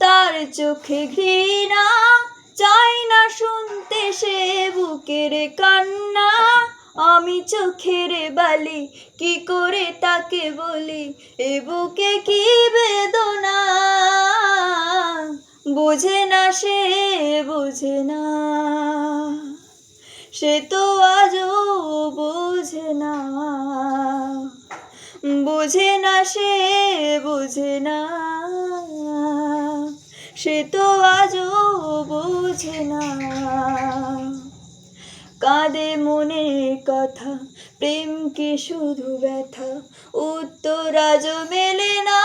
তার চোখে ঘৃণা, চাই না শুনতে সে বুকের কান্না। আমি চোখের বালি কি করে তাকে বলি, এ বুকে কি বেদনা। বোঝে না সে, বোঝে না, সে তো আজও বোঝে না। বোঝে না সে, বোঝে না, সে তো আজও বোঝে না। কাঁদে মনের কথা, প্রেম কি শুধু ব্যথা, উত্তর আজও মেলে না।